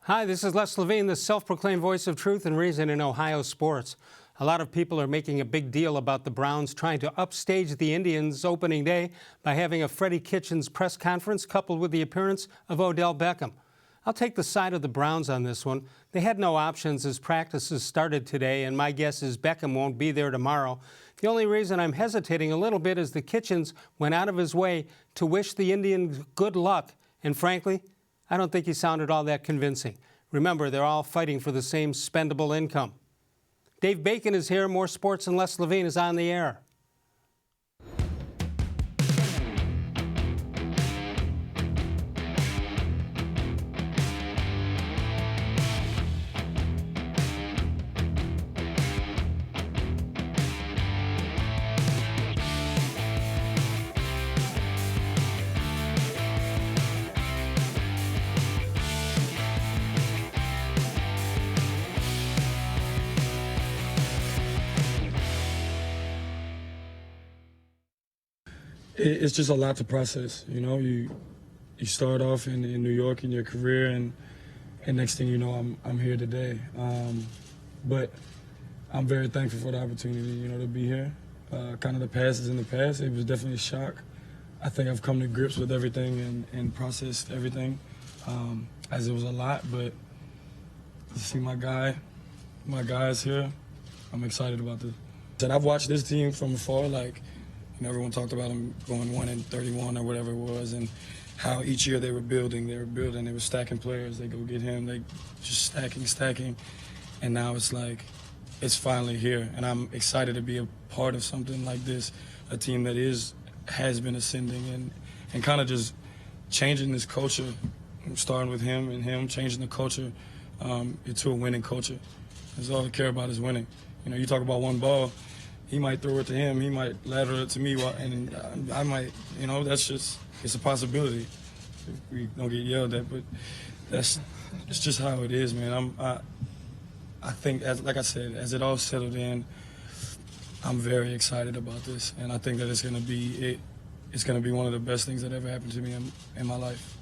Hi, this is Les Levine, the self-proclaimed voice of truth and reason in Ohio sports. A lot of people are making a big deal about the Browns trying to upstage the Indians opening day by having a Freddie Kitchens press conference coupled with the appearance of Odell Beckham. I'll take the side of the Browns on this one. They had no options as practices started today, and my guess is Beckham won't be there tomorrow. The only reason I'm hesitating a little bit is that Kitchens went out of his way to wish the Indians good luck, and frankly, I don't think he sounded all that convincing. Remember, they're all fighting for the same spendable income. Dave Bacon is here. More sports and Les Levine is on the air. It's just a lot to process, you know. You start off in New York in your career, and next thing you know, I'm here today. But I'm very thankful for the opportunity, you know, to be here. Kind of the past is in the past. It was definitely a shock. I think I've come to grips with everything and processed everything, as it was a lot. But to see my guys here, I'm excited about this. And I've watched this team from afar, like. And everyone talked about them going 1-31 or whatever it was, and how each year they were building, they were stacking players. They go get him, they just stacking, and now it's like it's finally here, and I'm excited to be a part of something like this, a team that has been ascending and kind of just changing this culture, starting with him and him changing the culture into a winning culture. That's all I care about is winning. You know, you talk about one ball. He might throw it to him, he might lateral it to me, and I might, you know, that's just, it's a possibility. We don't get yelled at, but it's just how it is, man. I think, like I said, as it all settled in, I'm very excited about this, and I think that it's gonna be one of the best things that ever happened to me in my life.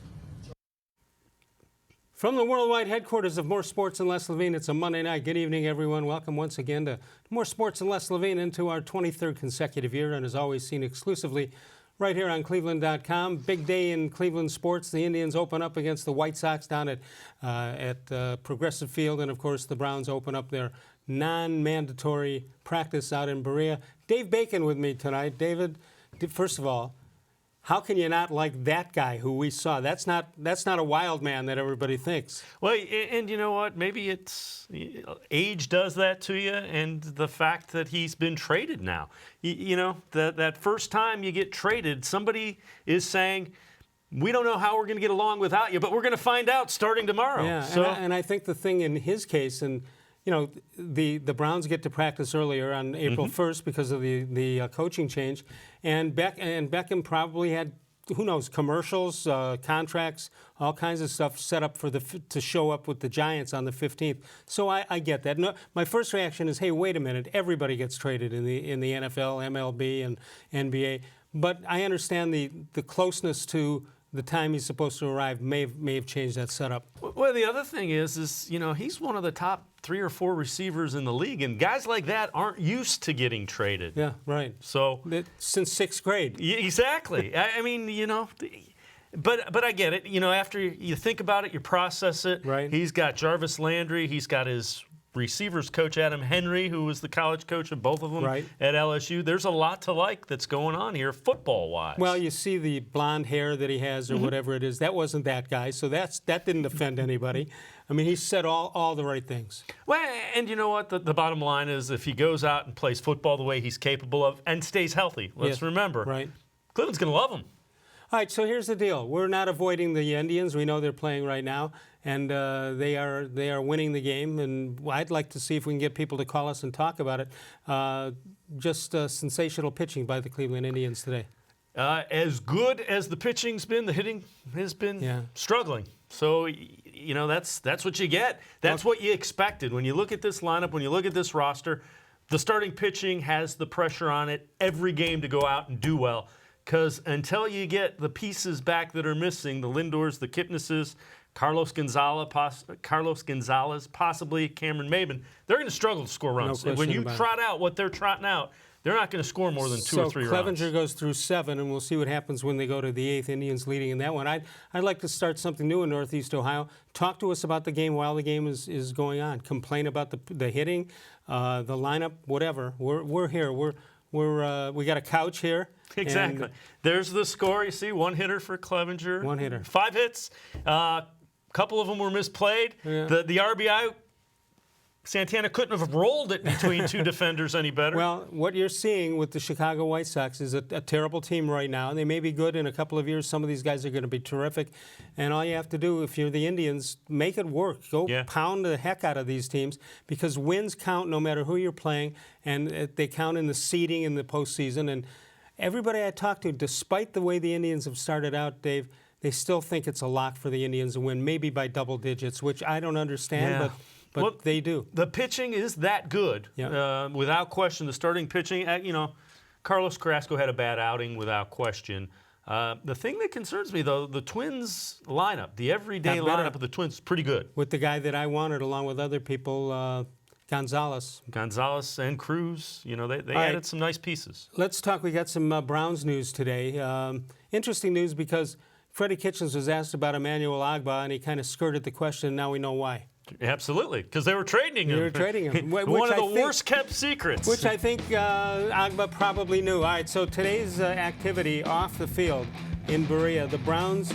From the worldwide headquarters of More Sports and Les Levine, it's a Monday night. Good evening, everyone. Welcome once again to More Sports and Les Levine into our 23rd consecutive year, and as always, seen exclusively right here on cleveland.com. Big day in Cleveland sports. The Indians open up against the White Sox down at Progressive Field, and of course, the Browns open up their non-mandatory practice out in Berea. Dave Bacon with me tonight. David, first of all, how can you not like that guy who we saw? That's not a wild man that everybody thinks. Well, and you know what? Maybe it's age does that to you, and the fact that he's been traded now. You know, that first time you get traded, somebody is saying, we don't know how we're going to get along without you, but we're going to find out starting tomorrow. Yeah, so, and I think the thing in his case, and you know, the Browns get to practice earlier on April 1st because of the coaching change, and Beckham probably had, who knows, commercials, contracts, all kinds of stuff set up for to show up with the Giants on the 15th. So I get that. No, my first reaction is, hey, wait a minute, everybody gets traded in the NFL, MLB, and NBA. But I understand the closeness to the time he's supposed to arrive may have changed that setup. Well, the other thing is you know, he's one of the top 3 or 4 receivers in the league, and guys like that aren't used to getting traded. Yeah, right. So since 6th grade. Exactly. I mean, you know, but I get it. You know, after you think about it, you process it. Right. He's got Jarvis Landry. He's got his receivers coach Adam Henry, who was the college coach of both of them at LSU. There's a lot to like that's going on here football-wise. Well, you see the blonde hair that he has or whatever it is. That wasn't that guy, so that didn't offend anybody. I mean, he said all the right things. Well, and you know what? The bottom line is if he goes out and plays football the way he's capable of and stays healthy, let's remember, Cleveland's going to love him. All right, so here's the deal. We're not avoiding the Indians. We know they're playing right now, and they are winning the game. And I'd like to see if we can get people to call us and talk about it. Just sensational pitching by the Cleveland Indians today. As good as the pitching's been, the hitting has been struggling. So, you know, that's what you get. That's what you expected. When you look at this lineup, when you look at this roster, the starting pitching has the pressure on it every game to go out and do well. Because until you get the pieces back that are missing, the Lindors, the Kipnises, Carlos Gonzalez, possibly Cameron Maben, they're going to struggle to score runs. No And when you question about trot out what they're trotting out, they're not going to score more than two or three So runs. Clevenger goes through 7, and we'll see what happens when they go to the 8th. Indians leading in that one. I'd like to start something new in Northeast Ohio. Talk to us about the game while the game is going on. Complain about the hitting, the lineup, whatever. We're here. We got a couch here. Exactly. and There's the score. You see, one hitter for Clevenger. One hitter. 5 hits. Couple of them were misplayed. Yeah. The RBI, Santana couldn't have rolled it between two defenders any better. Well, what you're seeing with the Chicago White Sox is a terrible team right now. They may be good in a couple of years. Some of these guys are going to be terrific. And all you have to do, if you're the Indians, make it work. Go pound the heck out of these teams, because wins count no matter who you're playing, and they count in the seeding in the postseason. And everybody I talk to, despite the way the Indians have started out, Dave, they still think it's a lock for the Indians to win, maybe by double digits, which I don't understand, but well, they do. The pitching is that good, without question. The starting pitching, Carlos Carrasco had a bad outing, without question. The thing that concerns me, though, the Twins lineup, the everyday lineup of the Twins is pretty good. With the guy that I wanted, along with other people, Gonzalez and Cruz, they added some nice pieces. Let's talk. We got some Browns news today. Interesting news, because Freddie Kitchens was asked about Emmanuel Agba, and he kind of skirted the question. Now we know why. Absolutely, because they were trading him. They were trading him. One of the worst-kept secrets. Which I think Agba probably knew. All right, so today's activity off the field in Berea, the Browns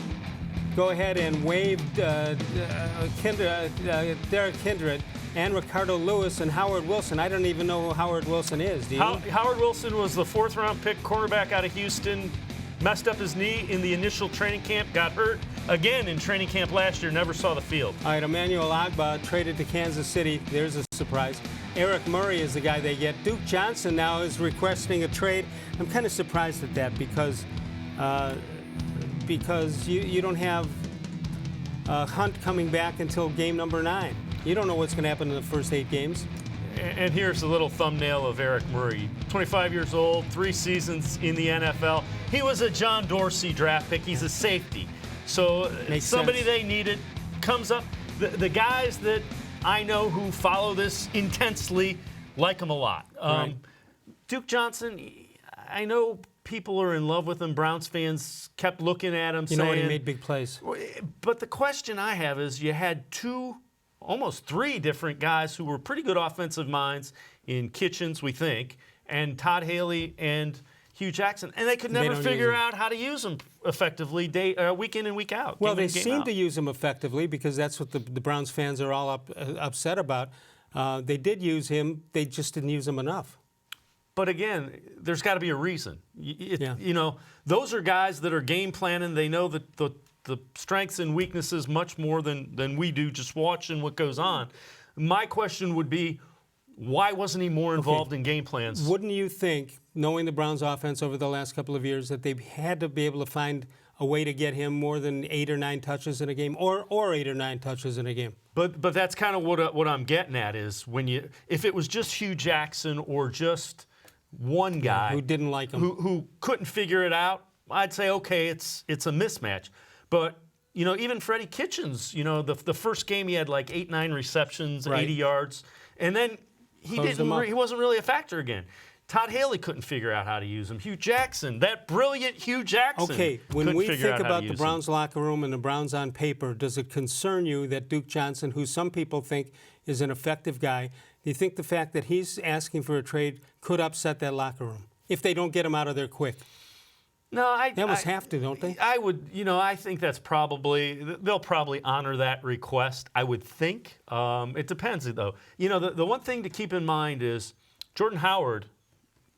go ahead and waived Derek Kindred and Ricardo Lewis and Howard Wilson. I don't even know who Howard Wilson is. Do you? Howard Wilson was the 4th-round pick cornerback out of Houston. Messed up his knee in the initial training camp, got hurt again in training camp last year, never saw the field. All right, Emmanuel Agba traded to Kansas City. There's a surprise. Eric Murray is the guy they get. Duke Johnson now is requesting a trade. I'm kind of surprised at that, because you don't have Hunt coming back until game number 9. You don't know what's going to happen in the first 8 games. And here's a little thumbnail of Eric Murray. 25 years old, 3 seasons in the NFL. He was a John Dorsey draft pick. He's a safety. So somebody they needed comes up. The guys that I know who follow this intensely like him a lot. Right. Duke Johnson, I know people are in love with him. Browns fans kept looking at him, saying, he made big plays. But the question I have is, you had almost 3 different guys who were pretty good offensive minds in Kitchens, we think, and Todd Haley and Hugh Jackson, and they could never figure out how to use them effectively week in and week out. Well, they seem to use them effectively, because that's what the Browns fans are all upset about. They did use him. They just didn't use him enough. But again, there's got to be a reason. Those are guys that are game planning. They know that the strengths and weaknesses much more than we do, just watching what goes on. My question would be, why wasn't he more involved in game plans? Wouldn't you think, knowing the Browns' offense over the last couple of years, that they had to be able to find a way to get him more than 8 or 9 touches in a game, or 8 or 9 touches in a game? But that's kind of what I'm getting at, is if it was just Hugh Jackson or just one guy who didn't like him, who couldn't figure it out, I'd say, okay, it's a mismatch. But even Freddie Kitchens, the first game he had like 8-9 receptions, 80 yards, and then he wasn't really a factor again. Todd Haley couldn't figure out how to use him. Hugh Jackson, that brilliant Hugh Jackson. Okay, when we think about the Browns locker room and the Browns on paper, does it concern you that Duke Johnson, who some people think is an effective guy, do you think the fact that he's asking for a trade could upset that locker room if they don't get him out of there quick? No, they almost have to, don't they? I would, I think they'll probably honor that request, I would think. It depends, though. The one thing to keep in mind is Jordan Howard,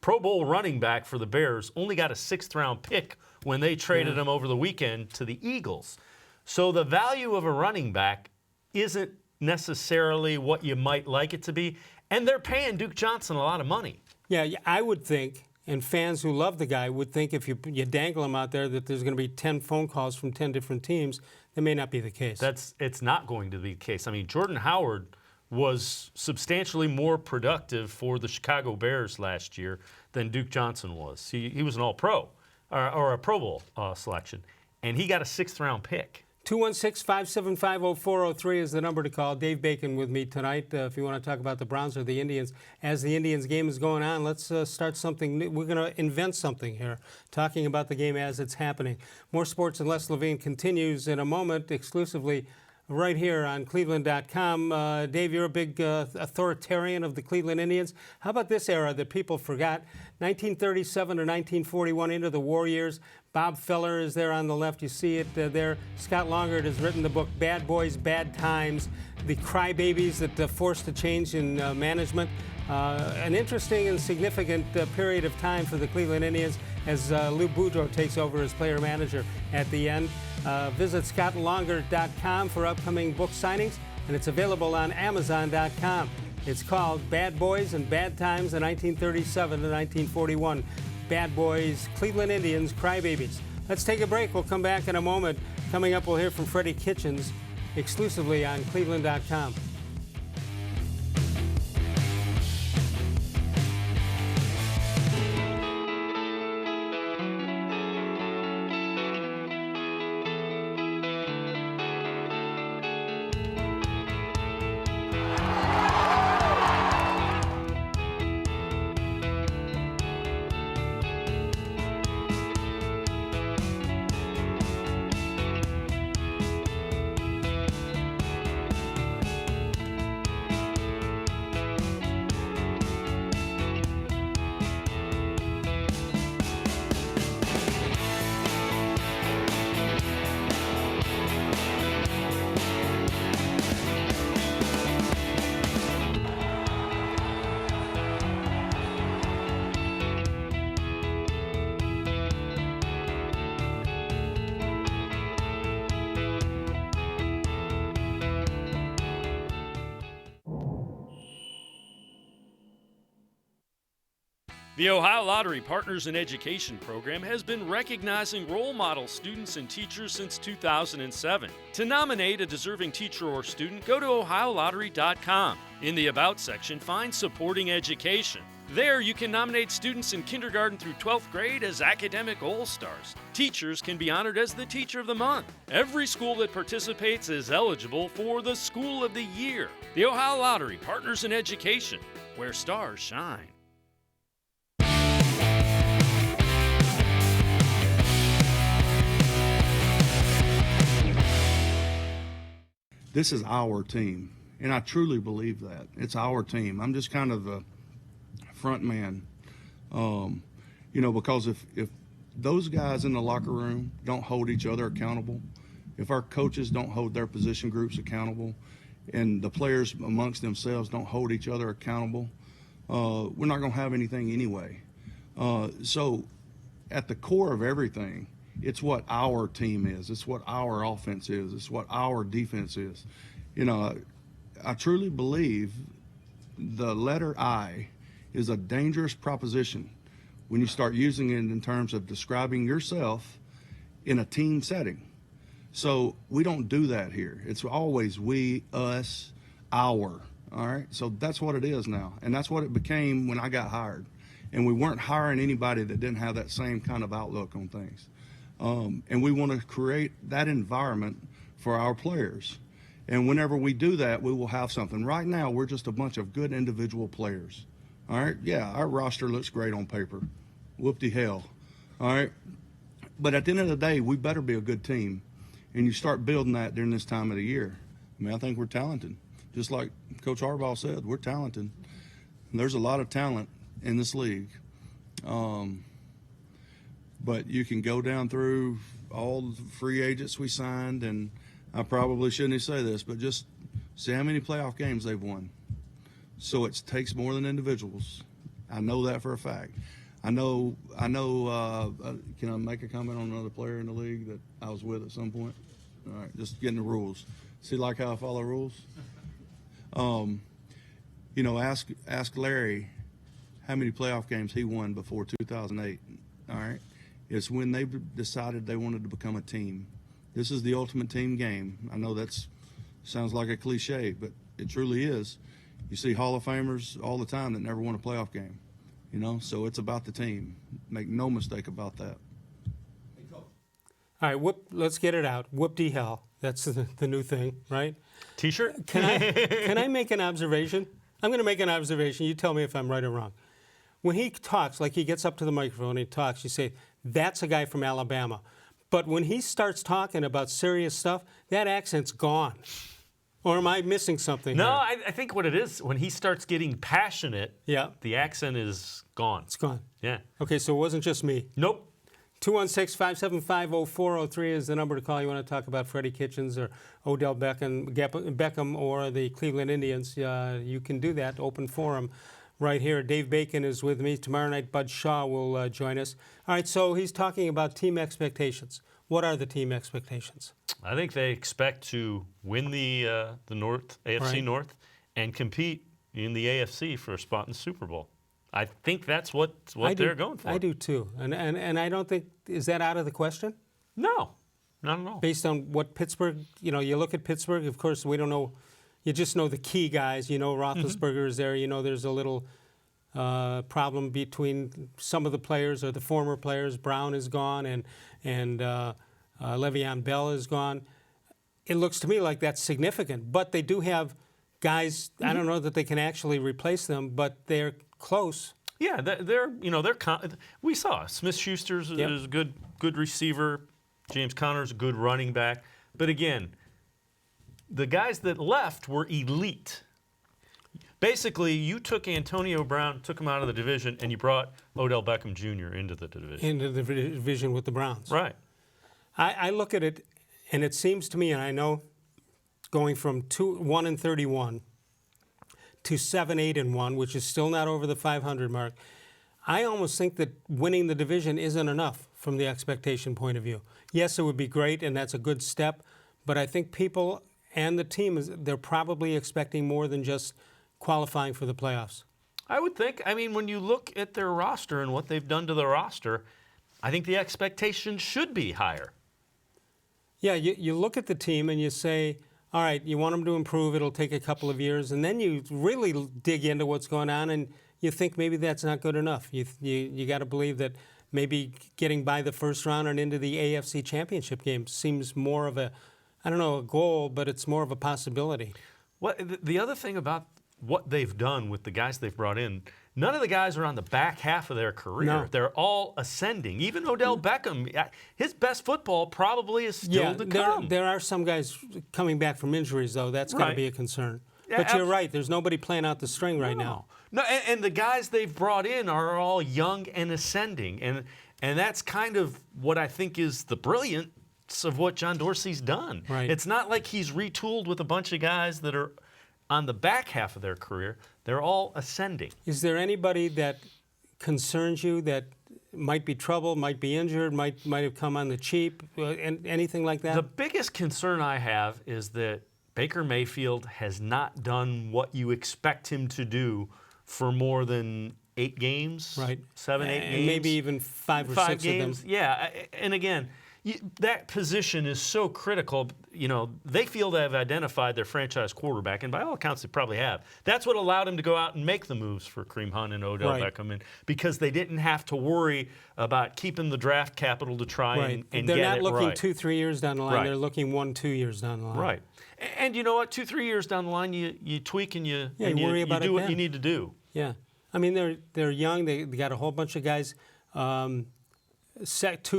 Pro Bowl running back for the Bears, only got a 6th-round pick when they traded him over the weekend to the Eagles. So the value of a running back isn't necessarily what you might like it to be, and they're paying Duke Johnson a lot of money. Yeah, I would think, and fans who love the guy would think, if you dangle him out there, that there's going to be 10 phone calls from 10 different teams. That may not be the case. It's not going to be the case. I mean, Jordan Howard was substantially more productive for the Chicago Bears last year than Duke Johnson was. He was an All-Pro or a Pro Bowl selection, and he got a 6th-round pick. 216-575-0403 is the number to call. Dave Bacon with me tonight. If you want to talk about the Browns or the Indians. As the Indians game is going on, let's start something new. We're going to invent something here, talking about the game as it's happening. More sports and less Levine continues in a moment, exclusively right here on cleveland.com. Dave, you're a big authoritarian of the Cleveland Indians. How about this era that people forgot? 1937 to 1941, into the war years. Bob Feller is there on the left. You see it there. Scott Longard has written the book Bad Boys, Bad Times, the crybabies that forced a change in management. An interesting and significant period of time for the Cleveland Indians as Lou Boudreau takes over as player manager at the end. Visit scottlongard.com for upcoming book signings, and it's available on amazon.com. It's called Bad Boys and Bad Times, in 1937 to 1941. Bad Boys, Cleveland Indians, Crybabies. Let's take a break. We'll come back in a moment. Coming up, we'll hear from Freddie Kitchens exclusively on cleveland.com. The Ohio Lottery Partners in Education program has been recognizing role model students and teachers since 2007. To nominate a deserving teacher or student, go to ohiolottery.com. In the About section, find Supporting Education. There, you can nominate students in kindergarten through 12th grade as academic all-stars. Teachers can be honored as the Teacher of the Month. Every school that participates is eligible for the School of the Year. The Ohio Lottery Partners in Education, where stars shine. This is our team, and I truly believe that. It's our team. I'm just kind of the front man, because if those guys in the locker room don't hold each other accountable, if our coaches don't hold their position groups accountable, and the players amongst themselves don't hold each other accountable, we're not going to have anything anyway. So at the core of everything, it's what our team is. It's what our offense is. It's what our defense is. I truly believe the letter I is a dangerous proposition when you start using it in terms of describing yourself in a team setting. So we don't do that here. It's always we, us, our. All right. So that's what it is now. And that's what it became when I got hired. And we weren't hiring anybody that didn't have that same kind of outlook on things. And we want to create that environment for our players. And whenever we do that, we will have something. Right now, we're just a bunch of good individual players. All right? Yeah, our roster looks great on paper. Whoop-de-hell. All right? But at the end of the day, we better be a good team. And you start building that during this time of the year. I think we're talented. Just like Coach Harbaugh said, we're talented. And there's a lot of talent in this league. But you can go down through all the free agents we signed, and I probably shouldn't say this, but just see how many playoff games they've won. So it takes more than individuals. I know that for a fact. I know. Can I make a comment on another player in the league that I was with at some point? All right, just getting the rules. See, like how I follow rules? Ask Larry how many playoff games he won before 2008. All right. It's when they decided they wanted to become a team. This is the ultimate team game. I know that sounds like a cliche, but it truly is. You see Hall of Famers all the time that never won a playoff game, so it's about the team. Make no mistake about that. All right, let's get it out. Whoop-de-hell. That's the new thing, right? T-shirt? Can I make an observation? I'm going to make an observation. You tell me if I'm right or wrong. When he talks, like he gets up to the microphone and he talks, you say, that's a guy from Alabama. But when he starts talking about serious stuff, that accent's gone. Or am I missing something No, here? I think what it is, when he starts getting passionate, Yeah. the accent is gone. It's gone. Yeah. Okay, so it wasn't just me. Nope. 216-575-0403 is the number to call. You want to talk about Freddie Kitchens or Odell Beckham or the Cleveland Indians. You can do that. Open forum right here. Dave Bacon is with me. Tomorrow night, Bud Shaw will join us. All right, so he's talking about team expectations. What are the team expectations? I think they expect to win the North AFC Right. North and compete in the AFC for a spot in the Super Bowl. I think that's what they're going for. I do too. And I don't think, is that out of the question? No, not at all. Based on what Pittsburgh, you look at Pittsburgh, of course, we don't know, you just know the key guys. You know Roethlisberger is there. You know there's a little problem between some of the players or the former players. Brown is gone and Le'Veon Bell is gone. It looks to me like that's significant. But they do have guys, I don't know that they can actually replace them, but they're close. Yeah, we saw Smith-Schuster's Yep. is a good receiver. James Conner's a good running back. But again, the guys that left were elite. Basically, you took Antonio Brown, took him out of the division, and you brought Odell Beckham Jr. into the division. Into the division with the Browns. Right. I look at it, and it seems to me, and I know going from 1-31 to 7-8-1, which is still not over the 500 mark, I almost think that winning the division isn't enough from the expectation point of view. Yes, it would be great, and that's a good step, but I think people and the team, they're probably expecting more than just qualifying for the playoffs. I would think. I mean, when you look at their roster and what they've done to the roster, I think the expectation should be higher. Yeah, you look at the team and you say, all right, you want them to improve, it'll take a couple of years, and then you really dig into what's going on and you think maybe that's not good enough. You got to believe that maybe getting by the first round and into the AFC Championship game seems more of a, I don't know, a goal, but it's more of a possibility. The other thing about what they've done with the guys they've brought in, none of the guys are on the back half of their career. No. They're all ascending. Even Odell Beckham, his best football probably is still to come. There are some guys coming back from injuries, though. That's got to Right. be a concern. Yeah, But you're right. There's nobody playing out the string right now. No, and the guys they've brought in are all young and ascending. And that's kind of what I think is the brilliance of what John Dorsey's done. Right. It's not like he's retooled with a bunch of guys that are on the back half of their career. They're all ascending. Is there anybody that concerns you that might be trouble, might be injured, might have come on the cheap, and anything like that? The biggest concern I have is that Baker Mayfield has not done what you expect him to do for more than 8 games, Right. 7, 8 and games. maybe even 5 or 6 games. of them. Yeah, and again, that position is so critical. They feel they have identified their franchise quarterback, and by all accounts, they probably have. That's what allowed him to go out and make the moves for Kareem Hunt and Odell Right. Beckham, and because they didn't have to worry about keeping the draft capital to try Right. and They're get not it looking right. 2-3 years down the line. Right. They're looking 1-2 years down the line. Right. And you know what? 2-3 years down the line, you tweak and you worry about do it what then. you need to do. Yeah. I mean, they're young. They got a whole bunch of guys 2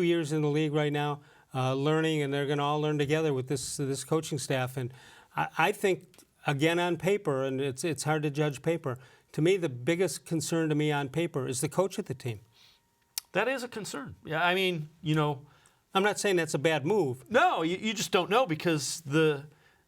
years in the league right now, learning, and they're going to all learn together with this coaching staff. And I think, again, on paper, and it's hard to judge paper, to me, the biggest concern to me on paper is the coach of the team. That is a concern. Yeah, I mean, I'm not saying that's a bad move. no, you just don't know because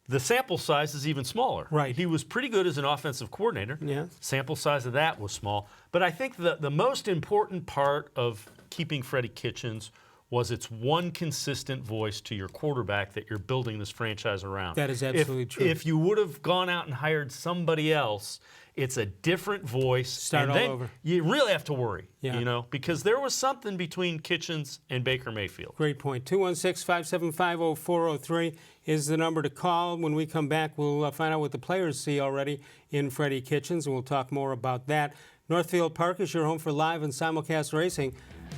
the sample size is even smaller. Right. He was pretty good as an offensive coordinator. Yeah. Sample size of that was small. But I think the most important part of keeping Freddie Kitchens was it's one consistent voice to your quarterback that you're building this franchise around. That is absolutely true. If you would have gone out and hired somebody else, it's a different voice. Start and all then over. You really have to worry, Yeah. because there was something between Kitchens and Baker Mayfield. Great point. 216-575-0403 is the number to call. When we come back, we'll find out what the players see already in Freddie Kitchens, and we'll talk more about that. Northfield Park is your home for live and simulcast racing.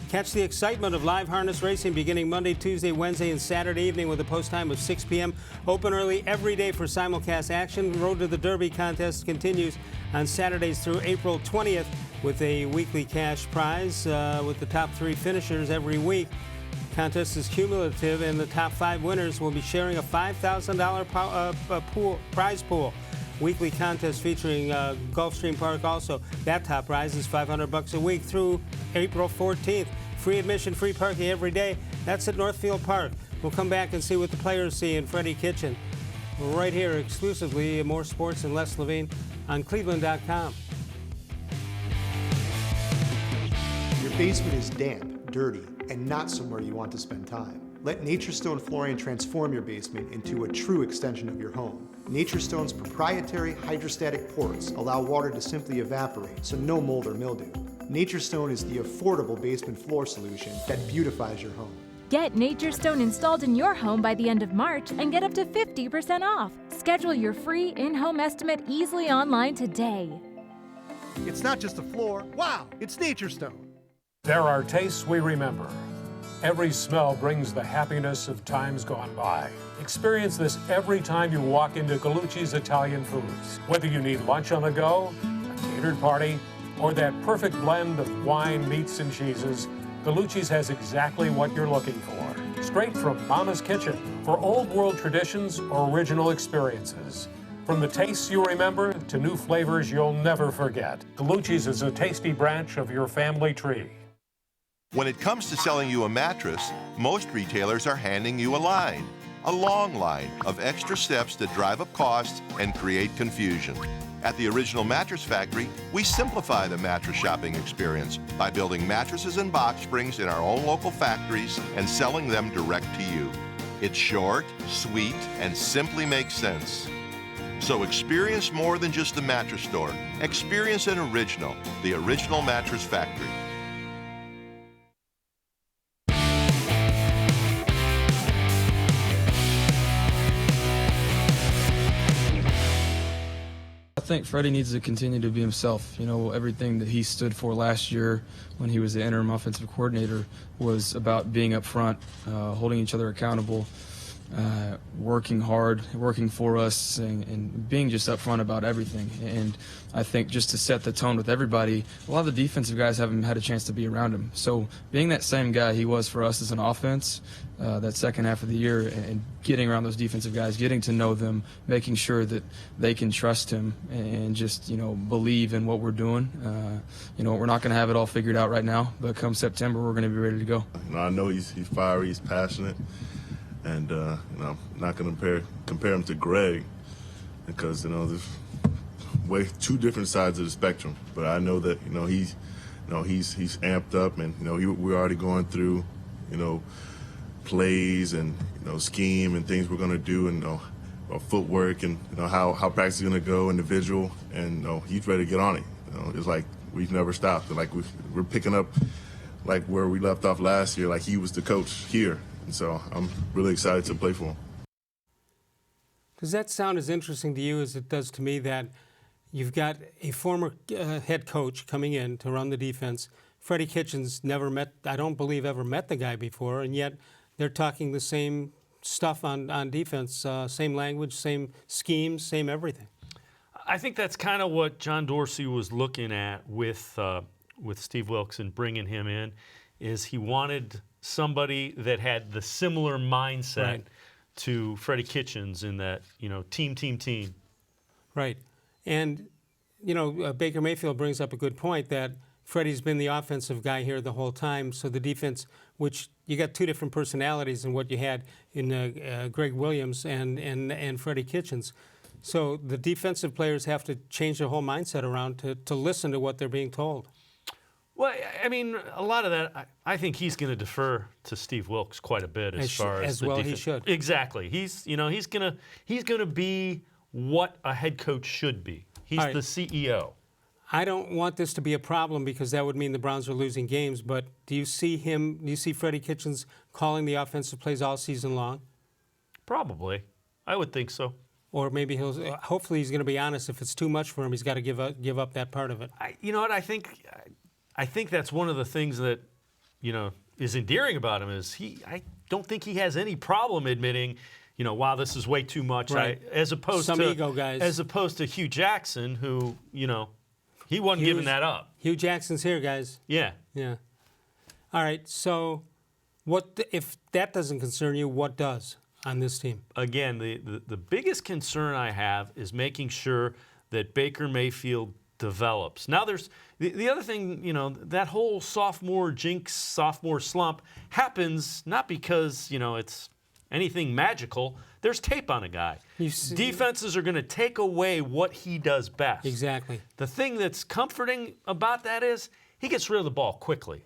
Catch the excitement of live harness racing beginning Monday, Tuesday, Wednesday, and Saturday evening with a post time of 6 p.m. Open early every day for simulcast action. Road to the Derby contest continues on Saturdays through April 20th with a weekly cash prize with the top 3 finishers every week. Contest is cumulative, and the top 5 winners will be sharing a $5,000 prize pool. Weekly contest featuring Gulfstream Park also. That top prize is $500 a week through April 14th. Free admission, free parking every day. That's at Northfield Park. We'll come back and see what the players see in Freddie Kitchen. Right here exclusively, more sports and less Levine on cleveland.com. Your basement is damp, dirty, and not somewhere you want to spend time. Let Nature Stone Flooring transform your basement into a true extension of your home. Nature Stone's proprietary hydrostatic ports allow water to simply evaporate, so no mold or mildew. Nature Stone is the affordable basement floor solution that beautifies your home. Get Nature Stone installed in your home by the end of March and get up to 50% off. Schedule your free in-home estimate easily online today. It's not just a floor. Wow, it's Nature Stone. There are tastes we remember. Every smell brings the happiness of times gone by. Experience this every time you walk into Gallucci's Italian Foods. Whether you need lunch on the go, a catered party, or that perfect blend of wine, meats, and cheeses, Gallucci's has exactly what you're looking for. Straight from Mama's kitchen for old world traditions or original experiences. From the tastes you remember to new flavors you'll never forget, Gallucci's is a tasty branch of your family tree. When it comes to selling you a mattress, most retailers are handing you a long line of extra steps that drive up costs and create confusion. At the Original Mattress Factory, we simplify the mattress shopping experience by building mattresses and box springs in our own local factories and selling them direct to you. It's short, sweet, and simply makes sense. So experience more than just a mattress store. Experience an original, the Original Mattress Factory. I think Freddie needs to continue to be himself. You know, everything that he stood for last year when he was the interim offensive coordinator was about being up front, holding each other accountable, working hard, working for us, and being just up front about everything. And I think just to set the tone with everybody, a lot of the defensive guys haven't had a chance to be around him. So being that same guy he was for us as an offense, that second half of the year, and getting around those defensive guys, getting to know them, making sure that they can trust him and just, you know, believe in what we're doing. You know, we're not going to have it all figured out right now, but come September, we're going to be ready to go. You know, I know he's fiery, he's passionate. And, you know, I'm not going to compare him to Greg because, you know, there's two different sides of the spectrum. But I know that, you know, he's amped up, and, you know, we're already going through, you know, plays and, you know, scheme and things we're going to do, and, you know, footwork and, you know, how practice is going to go individual. And, you know, he's ready to get on it. You know, it's like we've never stopped. Like we're picking up like where we left off last year, like he was the coach here. And so I'm really excited to play for him. Does that sound as interesting to you as it does to me, that you've got a former head coach coming in to run the defense? Freddie Kitchens never met, I don't believe ever met the guy before, and yet they're talking the same stuff on defense, same language, same schemes, same everything. I think that's kind of what John Dorsey was looking at with Steve Wilkes and bringing him in, is he wanted somebody that had the similar mindset to Freddie Kitchens in that, you know, team. Right. And, you know, Baker Mayfield brings up a good point that Freddie's been the offensive guy here the whole time. So the defense, which you got two different personalities in what you had in Greg Williams and Freddie Kitchens. So the defensive players have to change their whole mindset around to listen to what they're being told. Well, I mean, a lot of that, I think he's going to defer to Steve Wilkes quite a bit as far as the well defense. He should. Exactly. He's going to be what a head coach should be. He's the CEO. I don't want this to be a problem because that would mean the Browns are losing games, but do you see Freddie Kitchens calling the offensive plays all season long? Probably. I would think so. Or maybe hopefully he's going to be honest. If it's too much for him, he's got to give up that part of it. You know what? I think that's one of the things that is endearing about him is I don't think he has any problem admitting, wow, this is way too much. Right. As opposed Some to ego guys. As opposed to Hugh Jackson, who he wasn't giving that up. Hugh Jackson's here, guys. Yeah. Yeah. All right. So, if that doesn't concern you? What does on this team? Again, the biggest concern I have is making sure that Baker Mayfield develops. Now, there's the other thing, that whole sophomore jinx, sophomore slump happens not because, it's anything magical. There's tape on a guy. Defenses are going to take away what he does best. Exactly. The thing that's comforting about that is he gets rid of the ball quickly.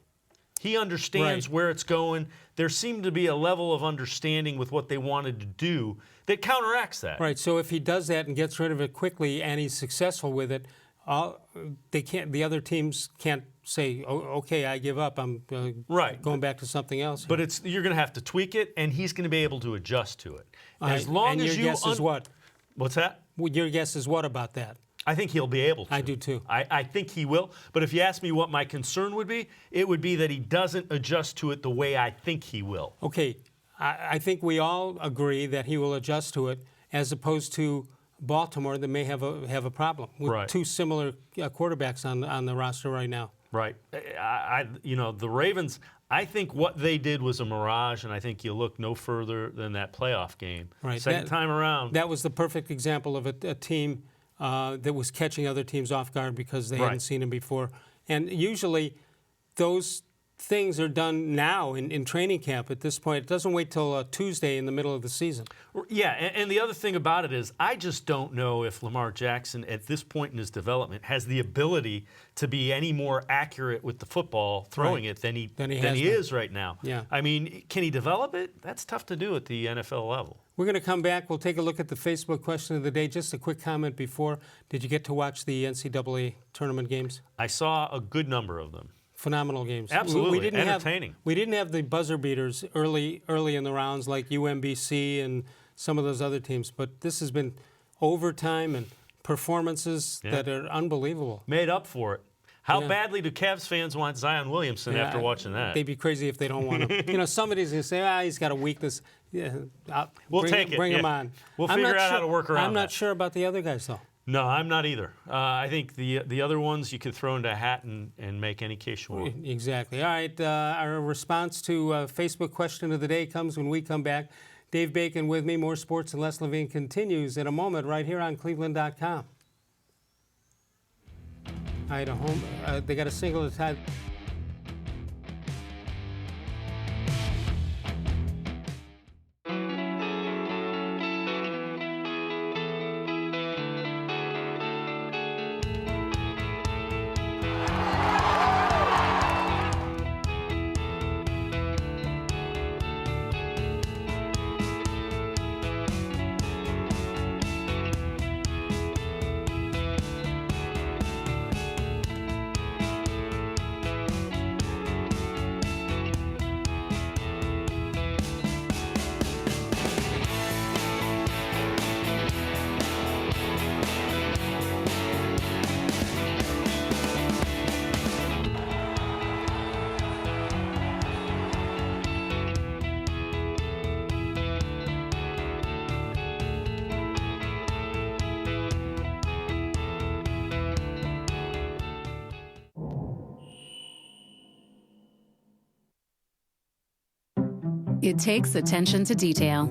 He understands where it's going. There seemed to be a level of understanding with what they wanted to do that counteracts that. Right. So if he does that and gets rid of it quickly and he's successful with it, the other teams can't say, okay, I give up. I'm going back to something else. But you're going to have to tweak it, and he's going to be able to adjust to it. As long as your guess is what? What's that? Well, your guess is what about that? I think he'll be able to. I do too. I think he will. But if you ask me what my concern would be, it would be that he doesn't adjust to it the way I think he will. Okay. I think we all agree that he will adjust to it, as opposed to Baltimore that may have a problem with two similar quarterbacks on the roster right now. Right. The Ravens, I think what they did was a mirage, and I think you look no further than that playoff game. Right. Second time around. That was the perfect example of a team that was catching other teams off guard because they hadn't seen him before. And usually those things are done now in training camp at this point. It doesn't wait till Tuesday in the middle of the season. Yeah, and the other thing about it is I just don't know if Lamar Jackson at this point in his development has the ability to be any more accurate with the football throwing it than he is right now. Yeah. I mean, can he develop it? That's tough to do at the NFL level. We're going to come back. We'll take a look at the Facebook question of the day. Just a quick comment before. Did you get to watch the NCAA tournament games? I saw a good number of them. Phenomenal games. Absolutely, entertaining. We didn't have the buzzer beaters early in the rounds like UMBC and some of those other teams, but this has been overtime and performances that are unbelievable. Made up for it. How badly do Cavs fans want Zion Williamson after watching that? They'd be crazy if they don't want him. Somebody's going to say, he's got a weakness. Yeah, we'll take it. Bring him on. We'll figure out how to work around that. I'm not sure about the other guys, though. No, I'm not either. I think the other ones you could throw into a hat and make any case you want. Exactly. All right, our response to Facebook question of the day comes when we come back. Dave Bacon with me. More sports and Les Levine continues in a moment right here on cleveland.com. All right, they got a single to tie. It takes attention to detail.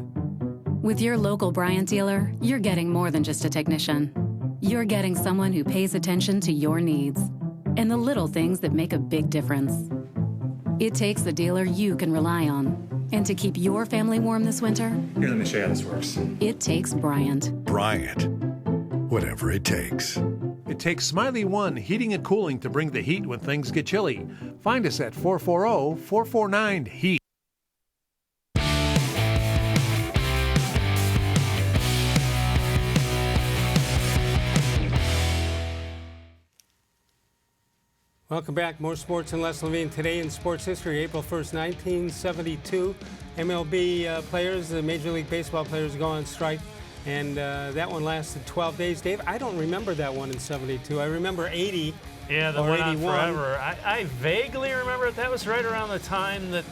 With your local Bryant dealer, you're getting more than just a technician. You're getting someone who pays attention to your needs and the little things that make a big difference. It takes a dealer you can rely on. And to keep your family warm this winter, here, let me show you how this works. It takes Bryant. Bryant. Whatever it takes. It takes Smiley One Heating and Cooling to bring the heat when things get chilly. Find us at 440-449-HEAT. Welcome back. More sports and Les Levine. Today in sports history, April 1st, 1972, MLB players, the Major League Baseball players, go on strike, and that one lasted 12 days. Dave, I don't remember that one in 72. I remember 80 Yeah, that or went on 81. forever. I vaguely remember it. That was right around the time that,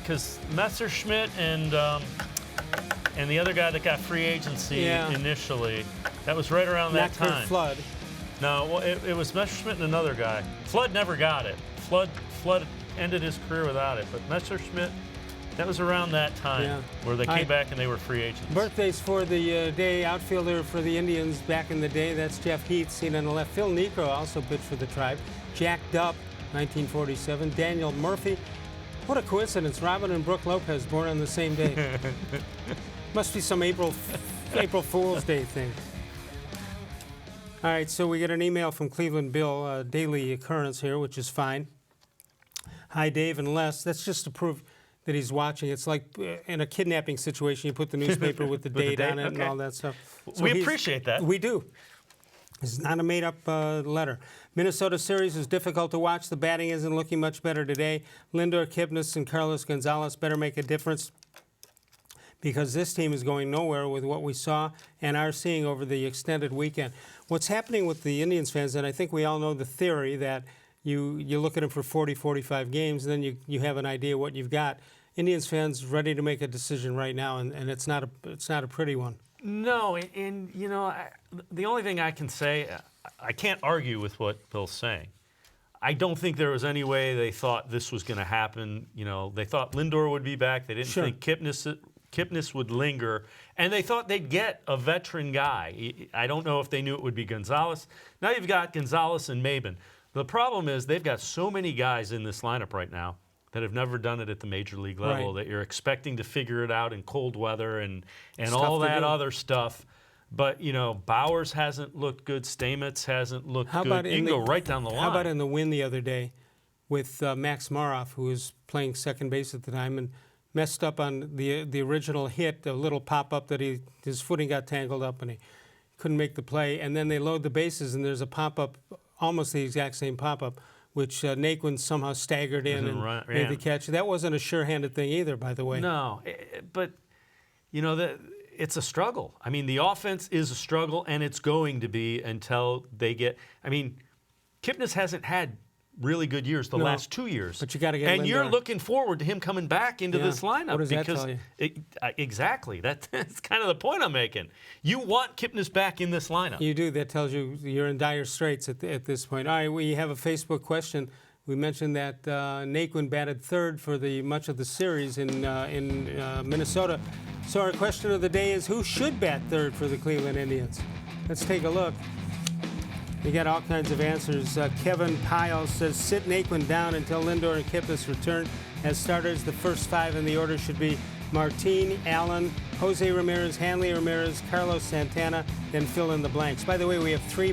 because Messerschmitt and the other guy that got free agency initially, that was right around that Not time. Kurt Flood. No, well, it was Messerschmitt and another guy. Flood never got it. Flood ended his career without it. But Messerschmitt, that was around that time where they came back and they were free agents. Birthdays for the day. Outfielder for the Indians back in the day. That's Jeff Heath, seen on the left. Phil Niekro also pitched for the Tribe. Jack Dupp, 1947. Daniel Murphy. What a coincidence. Robin and Brooke Lopez born on the same day. Must be some April Fool's Day thing. All right, so we get an email from Cleveland Bill, a daily occurrence here, which is fine. Hi, Dave and Les. That's just to prove that he's watching. It's like in a kidnapping situation, you put the newspaper with the date on it and all that stuff. So we appreciate that. We do. It's not a made-up letter. Minnesota series was difficult to watch. The batting isn't looking much better today. Lindor, Kipnis, and Carlos Gonzalez better make a difference, because this team is going nowhere with what we saw and are seeing over the extended weekend. What's happening with the Indians fans, and I think we all know the theory that you look at them for 40, 45 games, and then you have an idea what you've got. Indians fans ready to make a decision right now, and it's not a pretty one. No, and you know, the only thing I can say, I can't argue with what Bill's saying. I don't think there was any way they thought this was going to happen. You know, they thought Lindor would be back. They didn't think Kipnis would linger, and they thought they'd get a veteran guy. I don't know if they knew it would be Gonzalez. Now you've got Gonzalez and Maben. The problem is they've got so many guys in this lineup right now that have never done it at the major league level, that you're expecting to figure it out in cold weather and all that other stuff. But, you know, Bowers hasn't looked good. Stamets hasn't looked good. You can go right down the line. How about in the win the other day with Max Maroff, who was playing second base at the time and messed up on the original hit, a little pop-up that his footing got tangled up and he couldn't make the play. And then they load the bases and there's a pop-up, almost the exact same pop-up, which Naquin somehow staggered in and made the catch. That wasn't a sure-handed thing either, by the way. No, but, you know, it's a struggle. I mean, the offense is a struggle, and it's going to be until they get – I mean, Kipnis hasn't had really good years the last 2 years. But you got to get And Lindor. You're looking forward to him coming back into this lineup. What does that tell you? Exactly. That's kind of the point I'm making. You want Kipnis back in this lineup. You do. That tells you you're in dire straits at this point. All right, we have a Facebook question. We mentioned that Naquin batted third for much of the series in Minnesota. So our question of the day is, who should bat third for the Cleveland Indians? Let's take a look. You got all kinds of answers. Kevin Pyle says, sit Naquin down until Lindor and Kipnis return as starters. The first five in the order should be Martin, Allen, Jose Ramirez, Hanley Ramirez, Carlos Santana, then fill in the blanks. By the way, we have three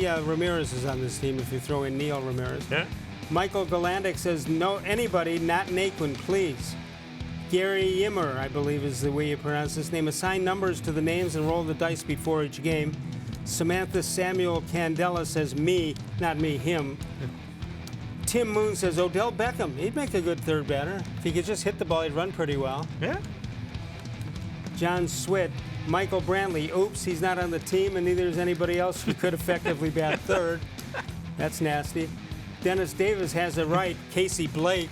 Ramirez's on this team if you throw in Neil Ramirez. Yeah. Michael Galandic says, no, anybody, not Naquin, please. Gary Yimmer, I believe is the way you pronounce this name. Assign numbers to the names and roll the dice before each game. Samantha Samuel Candela says me, not me, him. Tim Moon says Odell Beckham. He'd make a good third batter. If he could just hit the ball, he'd run pretty well. Yeah. John Swit, Michael Brantley. Oops, he's not on the team, and neither is anybody else who could effectively bat third. That's nasty. Dennis Davis has it right. Casey Blake.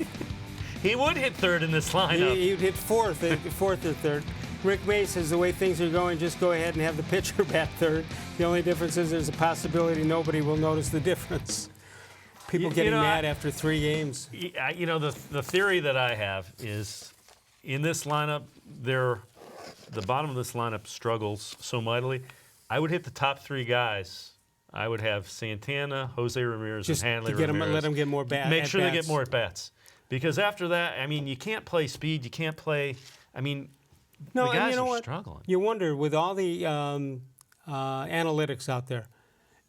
He would hit third in this lineup. He'd hit fourth or third. Rick May says the way things are going, just go ahead and have the pitcher bat third. The only difference is there's a possibility nobody will notice the difference. People getting mad after 3 games. You know, the theory that I have is in this lineup, the bottom of this lineup struggles so mightily. I would hit the top 3 guys. I would have Santana, Jose Ramirez, and Hanley Ramirez. Let them get more bats. Make sure they get more at-bats. Because after that, I mean, you can't play speed. You can't play, I mean, the guys are struggling. You wonder, with all the analytics out there,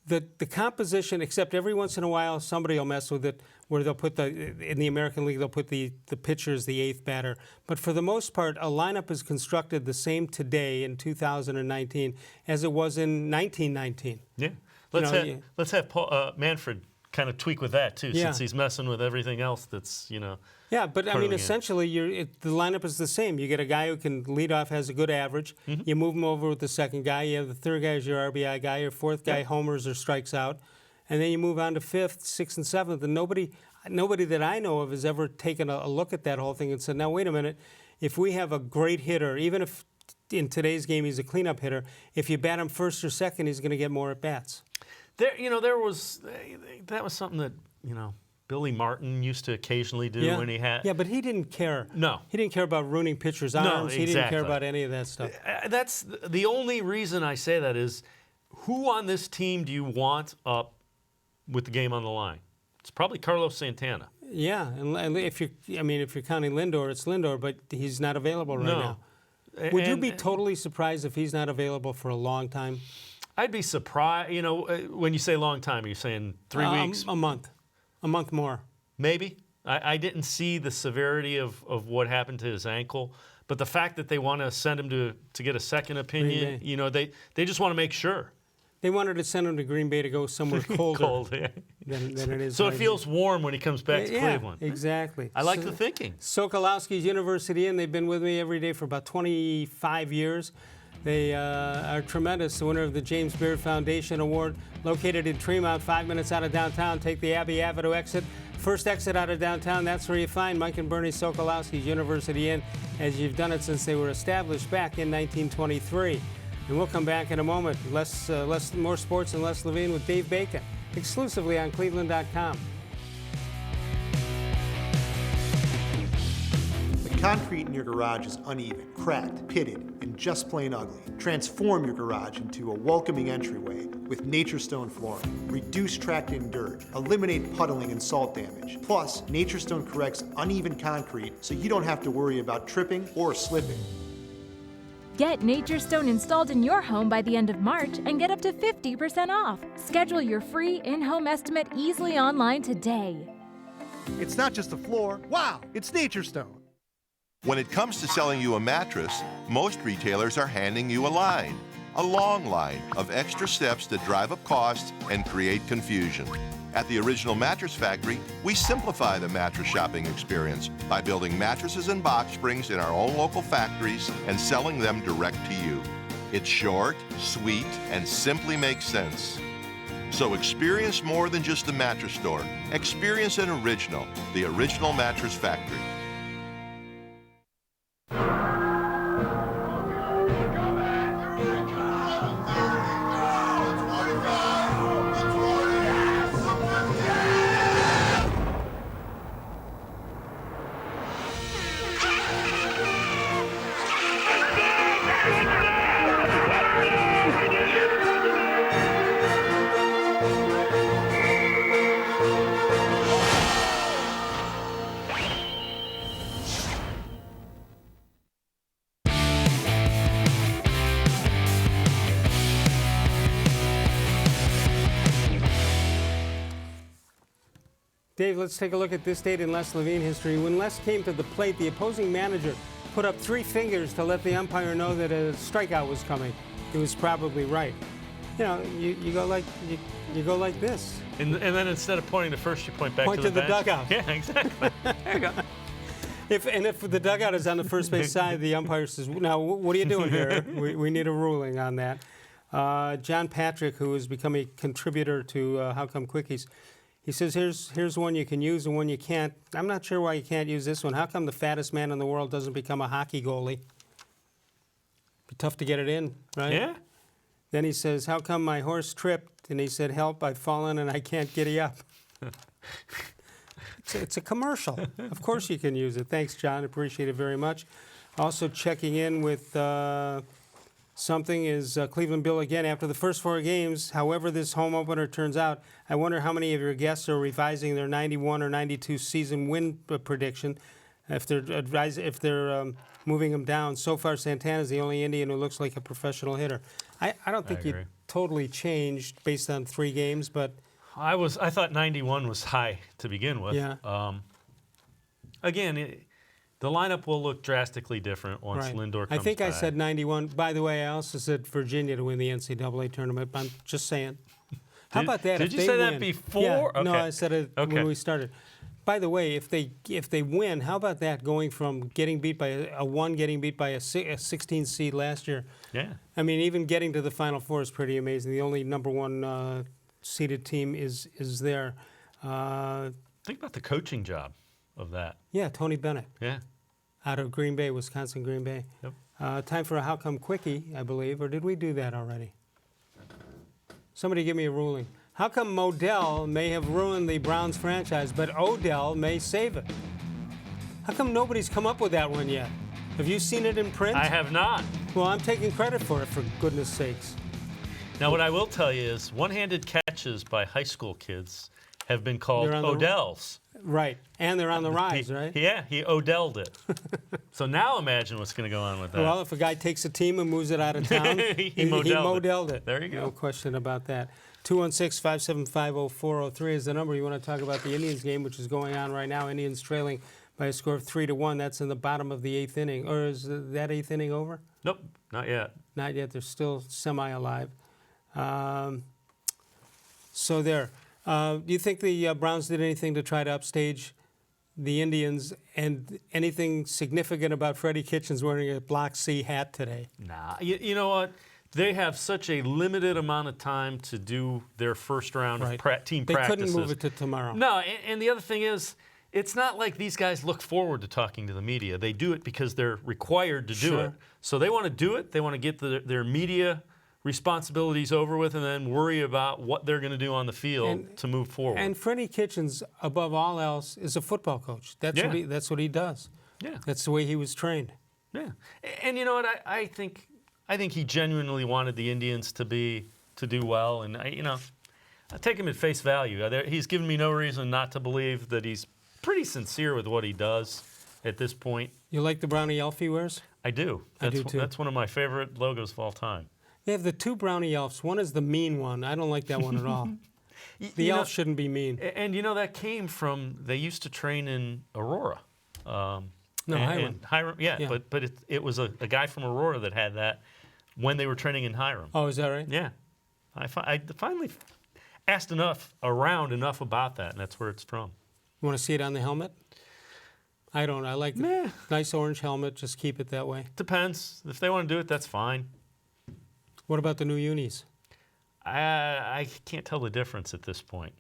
the composition, except every once in a while somebody will mess with it, where they'll put in the American League, they'll put the pitcher as the 8th batter. But for the most part, a lineup is constructed the same today in 2019 as it was in 1919. Yeah. Let's have Paul, Manfred kind of tweak with that, too, since he's messing with everything else that's, you know. Yeah, but I mean, essentially, the lineup is the same. You get a guy who can lead off, has a good average. Mm-hmm. You move him over with the second guy. You have the third guy as your RBI guy. Your fourth guy homers or strikes out. and then you move on to 5th, 6th, and 7th, and nobody that I know of has ever taken a look at that whole thing and said, now wait a minute, if we have a great hitter, even if in today's game he's a cleanup hitter, if you bat him first or second, he's going to get more at bats. That was something that Billy Martin used to occasionally do when he had. Yeah, but he didn't care. No, he didn't care about ruining pitchers' arms. No, exactly. He didn't care about any of that stuff. That's the only reason I say that is, who on this team do you want up with the game on the line? It's probably Carlos Santana. Yeah, and if you're counting Lindor, it's Lindor, but he's not available right now. Would you be totally surprised if he's not available for a long time? I'd be surprised. When you say long time, are you saying 3 weeks? A month more. Maybe. I didn't see the severity of what happened to his ankle, but the fact that they want to send him to get a second opinion, they just want to make sure. They wanted to send him to Green Bay to go somewhere colder than it is. So right it feels warm when he comes back to Cleveland. Exactly. I like the thinking. Sokolowski's University Inn, they've been with me every day for about 25 years. They are tremendous. The winner of the James Beard Foundation Award, located in Tremont, 5 minutes out of downtown. Take the Abbey Avenue exit. First exit out of downtown, that's where you find Mike and Bernie Sokolowski's University Inn, as you've done it since they were established back in 1923. And we'll come back in a moment. More sports and less Levine with Dave Bacon, exclusively on cleveland.com. The concrete in your garage is uneven, cracked, pitted, and just plain ugly. Transform your garage into a welcoming entryway with Nature Stone flooring. Reduce tracked-in dirt. Eliminate puddling and salt damage. Plus, Nature Stone corrects uneven concrete so you don't have to worry about tripping or slipping. Get Nature Stone installed in your home by the end of March and get up to 50% off. Schedule your free in-home estimate easily online today. It's not just a floor. Wow, it's Nature Stone. When it comes to selling you a mattress, most retailers are handing you a long line of extra steps that drive up costs and create confusion. At the Original Mattress Factory, we simplify the mattress shopping experience by building mattresses and box springs in our own local factories and selling them direct to you. It's short, sweet, and simply makes sense. So experience more than just a mattress store. Experience an original, the Original Mattress Factory. Dave, let's take a look at this date in Les Levine history. When Les came to the plate, the opposing manager put up 3 fingers to let the umpire know that a strikeout was coming. He was probably right. You go like this. And then instead of pointing to first, you point back to the bench. dugout. Yeah, exactly. There you go. If the dugout is on the first base side, the umpire says, "Now, what are you doing here? We need a ruling on that." John Patrick, who has become a contributor to How Come Quickies, he says, here's one you can use and one you can't. I'm not sure why you can't use this one. How come the fattest man in the world doesn't become a hockey goalie? Be tough to get it in, right? Yeah. Then he says, how come my horse tripped? And he said, help, I've fallen and I can't giddy up. It's a commercial. Of course you can use it. Thanks, John. Appreciate it very much. Also checking in with something is Cleveland Bill again. After the first 4 games, however this home opener turns out, I wonder how many of your guests are revising their 91 or 92 season win prediction if they're moving them down. So far, Santana's the only Indian who looks like a professional hitter. I don't think you totally changed based on 3 games, but I thought 91 was high to begin with. Yeah. Again, the lineup will look drastically different once Lindor comes back. I think I said 91. By the way, I also said Virginia to win the NCAA tournament. I'm just saying. How about that? Did you say that before? Yeah. Okay. No, I said it when we started. By the way, if they win, how about that going from getting beat by a 1, getting beat by a 16 seed last year? Yeah. I mean, even getting to the Final Four is pretty amazing. The only number 1 seeded team is there. Think about the coaching job of that. Yeah, Tony Bennett. Yeah. Out of Green Bay, Wisconsin, Green Bay. Yep. Time for a How Come Quickie, I believe, or did we do that already? Somebody give me a ruling. How come Odell may have ruined the Browns franchise, but Odell may save it? How come nobody's come up with that one yet? Have you seen it in print? I have not. Well, I'm taking credit for it, for goodness sakes. Now, what I will tell you is one-handed catches by high school kids have been called Odells. Right, and they're on the rise, right? Yeah, he Odelled it. So now imagine what's going to go on with that. Well, if a guy takes a team and moves it out of town, he he Modelled it. There you go. No question about that. 216-575-0403 is the number. You want to talk about the Indians game, which is going on right now. Indians trailing by a score of 3-1. That's in the bottom of the 8th inning. Or is that 8th inning over? Nope, not yet. Not yet. They're still semi-alive. So there. Do you think the Browns did anything to try to upstage the Indians, and anything significant about Freddie Kitchens wearing a Block C hat today? Nah. You know what? They have such a limited amount of time to do their first round of team practices. They couldn't move it to tomorrow. No, and the other thing is, it's not like these guys look forward to talking to the media. They do it because they're required to do it. So they want to do it. They want to get their media responsibilities over with and then worry about what they're going to do on the field to move forward. And Freddie Kitchens, above all else, is a football coach. That's what he does. Yeah. That's the way he was trained. Yeah. And you know what? I think he genuinely wanted the Indians to do well, and I take him at face value. He's given me no reason not to believe that he's pretty sincere with what he does at this point. You like the Brownie elf he wears? I do. I do too. That's one of my favorite logos of all time. They have the two Brownie elves. One is the mean one. I don't like that one at all. The elf shouldn't be mean. And that came from, they used to train in Aurora. Hiram. Hiram, yeah. But it was a guy from Aurora that had that when they were training in Hiram. Oh, is that right? Yeah. I finally asked around enough about that, and that's where it's from. You want to see it on the helmet? I don't. I like the nice orange helmet. Just keep it that way. Depends. If they want to do it, that's fine. What about the new unis? I can't tell the difference at this point.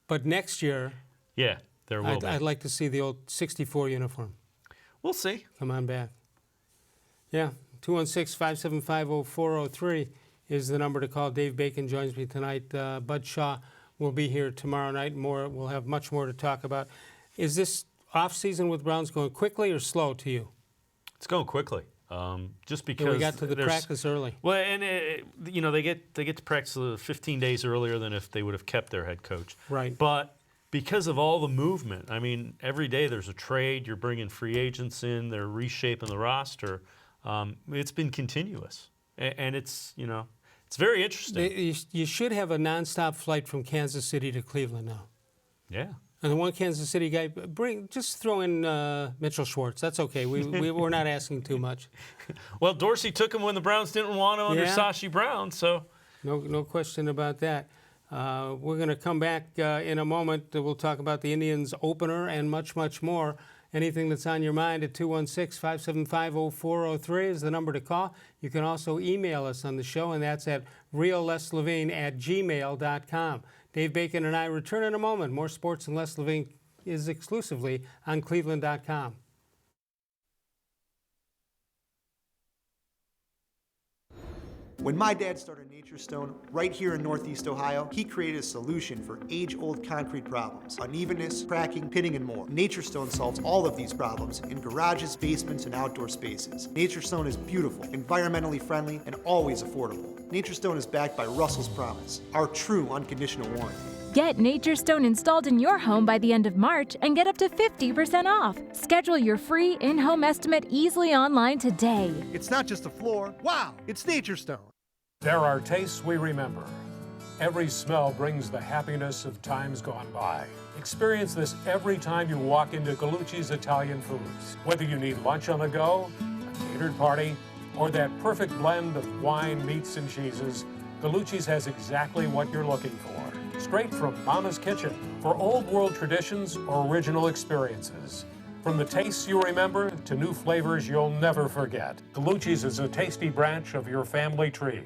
But next year, yeah, there will be. I'd like to see the old 64 uniform. We'll see. Come on back. Yeah, 216-575-0403 is the number to call. Dave Bacon joins me tonight. Bud Shaw will be here tomorrow night. We'll have much more to talk about. Is this off-season with Browns going quickly or slow to you? It's going quickly. Just because we got to the practice early. Well, and they get to practice 15 days earlier than if they would have kept their head coach. Right. But because of all the movement, I mean, every day there's a trade. You're bringing free agents in. They're reshaping the roster. It's been continuous, and it's it's very interesting. You should have a nonstop flight from Kansas City to Cleveland now. Yeah. And the one Kansas City guy, just throw in Mitchell Schwartz. That's okay. We're not asking too much. Well, Dorsey took him when the Browns didn't want him under Sashi Brown, so. No question about that. We're going to come back in a moment. We'll talk about the Indians opener and much, much more. Anything that's on your mind at 216-575-0403 is the number to call. You can also email us on the show, and that's at reallleslevine@gmail.com. Dave Bacon and I return in a moment. More sports and Les Levine is exclusively on cleveland.com. When my dad started Nature Stone right here in Northeast Ohio, he created a solution for age-old concrete problems: unevenness, cracking, pitting, and more. Nature Stone solves all of these problems in garages, basements, and outdoor spaces. Nature Stone is beautiful, environmentally friendly, and always affordable. Nature Stone is backed by Russell's Promise, our true unconditional warranty. Get Nature Stone installed in your home by the end of March and get up to 50% off. Schedule your free in-home estimate easily online today. It's not just a floor. Wow, it's Nature Stone. There are tastes we remember. Every smell brings the happiness of times gone by. Experience this every time you walk into Gallucci's Italian Foods. Whether you need lunch on the go, a catered party, or that perfect blend of wine, meats, and cheeses, Gallucci's has exactly what you're looking for. Straight from Mama's Kitchen for old world traditions or original experiences. From the tastes you remember to new flavors you'll never forget, Gallucci's is a tasty branch of your family tree.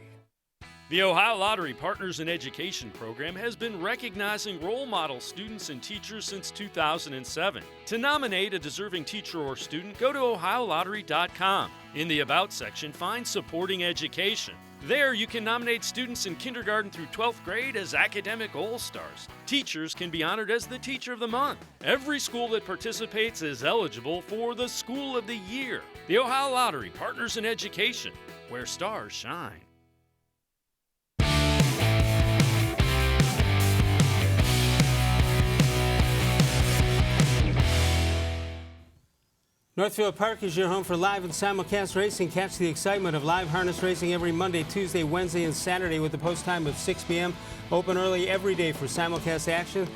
The Ohio Lottery Partners in Education program has been recognizing role model students and teachers since 2007. To nominate a deserving teacher or student, go to OhioLottery.com. In the About section, find Supporting Education. There, you can nominate students in kindergarten through 12th grade as academic all-stars. Teachers can be honored as the Teacher of the Month. Every school that participates is eligible for the School of the Year. The Ohio Lottery Partners in Education, where stars shine. Northfield Park is your home for live and simulcast racing. Catch the excitement of live harness racing every Monday, Tuesday, Wednesday, and Saturday with the post time of 6 p.m. Open early every day for simulcast action.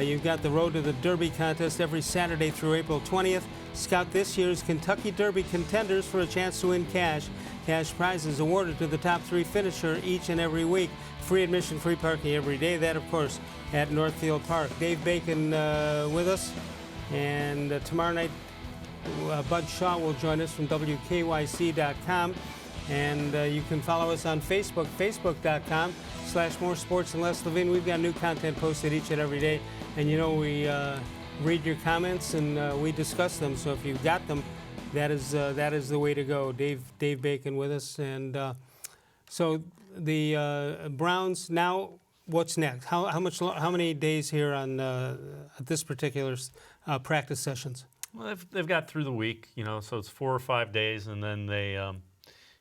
You've got the Road to the Derby contest every Saturday through April 20th. Scout this year's Kentucky Derby contenders for a chance to win cash. Cash prizes awarded to the top 3 finisher each and every week. Free admission, free parking every day. That, of course, at Northfield Park. Dave Bacon with us. And tomorrow night, Bud Shaw will join us from WKYC.com. And you can follow us on Facebook, Facebook.com/More Sports and Less Levine. We've got new content posted each and every day. And you know, we read your comments and we discuss them. So if you've got them, that is the way to go. Dave Bacon with us. And so the Browns, now what's next? How many days here on at this particular practice sessions? Well, they've got through the week, so it's 4 or 5 days, and then they,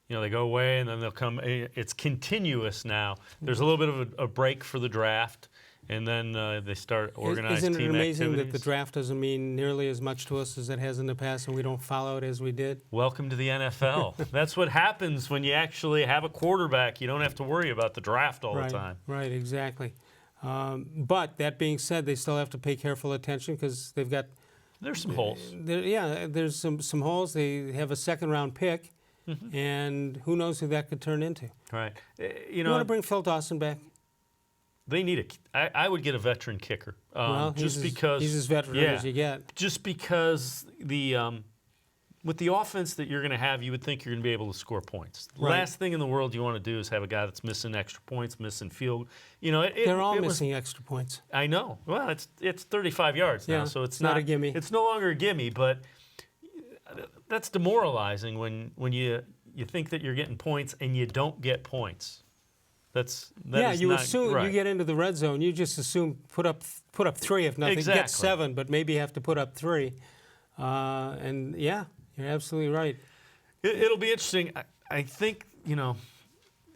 they go away, and then they'll come. It's continuous now. There's a little bit of a break for the draft, and then they start organized team activities. Isn't it amazing that the draft doesn't mean nearly as much to us as it has in the past, and we don't follow it as we did? Welcome to the NFL. That's what happens when you actually have a quarterback. You don't have to worry about the draft all the time. Right, exactly. But that being said, they still have to pay careful attention because they've got. There's some holes. There's some holes. They have a second-round pick, and who knows who that could turn into. Right. You want to bring Phil Dawson back? They need I would get a veteran kicker. Well, he's as veteran as you get. Just because with the offense that you're going to have, you would think you're going to be able to score points. The last thing in the world you want to do is have a guy that's missing extra points, missing field. They're all missing extra points. I know. Well, it's 35 yards now, so it's not a gimme. It's no longer a gimme, but that's demoralizing when you think that you're getting points and you don't get points. You assume you get into the red zone. You just assume put up 3 if nothing. Exactly. Get 7, but maybe you have to put up 3. You're absolutely right. It'll be interesting. I think,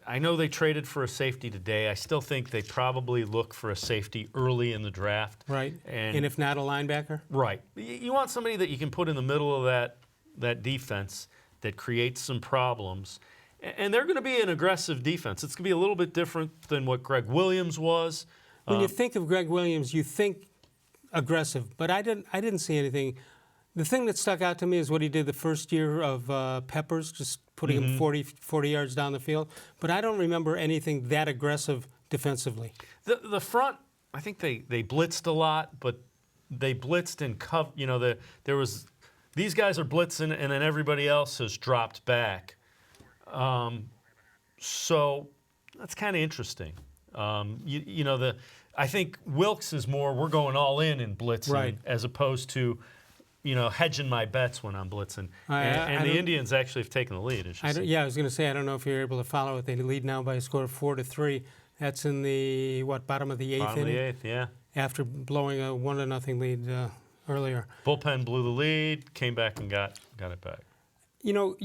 I know they traded for a safety today. I still think they probably look for a safety early in the draft. Right. And if not a linebacker? Right. You want somebody that you can put in the middle of that defense that creates some problems. And they're going to be an aggressive defense. It's going to be a little bit different than what Greg Williams was. When you think of Greg Williams, you think aggressive, but I didn't see anything. The thing that stuck out to me is what he did the first year of Peppers, just putting him 40 yards down the field. But I don't remember anything that aggressive defensively. The front, I think they blitzed a lot, but they blitzed and covered. There was these guys are blitzing, and then everybody else has dropped back. So that's kind of interesting. I think Wilkes is more, we're going all in blitzing, as opposed to, hedging my bets when I'm blitzing. And the Indians actually have taken the lead. I was going to say, I don't know if you're able to follow it. They lead now by a score of 4-3. That's in the, bottom of the 8th inning? Bottom of the 8th, yeah. After blowing a 1-0 lead earlier. Bullpen blew the lead, came back and got it back. You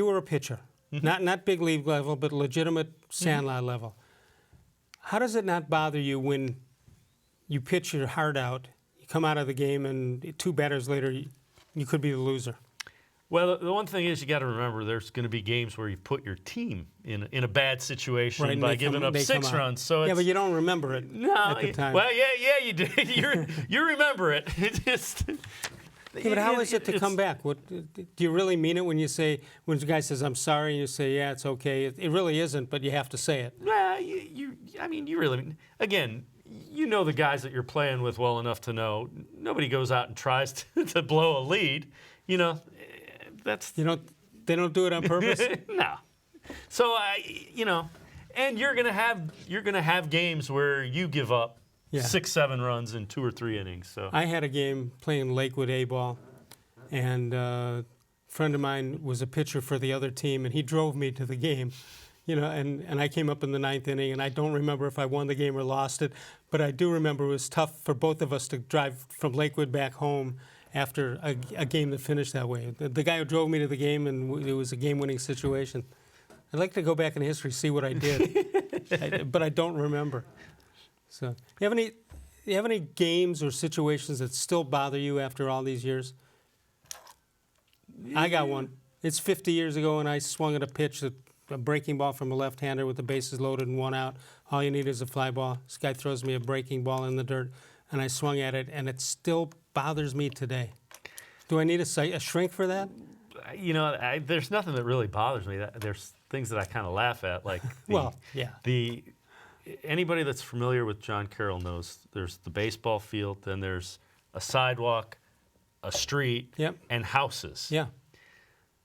were a pitcher. Not big league level, but legitimate Sandlot level. How does it not bother you when you pitch your heart out, you come out of the game, and 2 batters later, you could be the loser? Well, the one thing is you got to remember there's going to be games where you put your team in a bad situation by giving up 6 runs. So but you don't remember it at the time. Well, yeah, you do. You remember it. But how is it to come back? Do you really mean it when the guy says, I'm sorry, and you say, yeah, it's okay? It really isn't, but you have to say it. Well, you really, again, the guys that you're playing with well enough to know nobody goes out and tries to blow a lead. That's... they don't do it on purpose? No. So, And you're gonna have games where you give up Yeah. 6-7 runs in 2 or 3 innings. So I had a game playing Lakewood A-ball, and a friend of mine was a pitcher for the other team, and he drove me to the game. And I came up in the 9th inning, and I don't remember if I won the game or lost it, but I do remember it was tough for both of us to drive from Lakewood back home after a game that finished that way. The guy who drove me to the game, and it was a game-winning situation. I'd like to go back in history, see what I did, but I don't remember. So, you have any games or situations that still bother you after all these years? I got one. It's 50 years ago, and I swung at a pitch, a breaking ball from a left-hander with the bases loaded and 1 out. All you need is a fly ball. This guy throws me a breaking ball in the dirt, and I swung at it, and it still bothers me today. Do I need a shrink for that? There's nothing that really bothers me. There's things that I kind of laugh at, like anybody that's familiar with John Carroll knows there's the baseball field, then there's a sidewalk, a street, and houses. Yeah.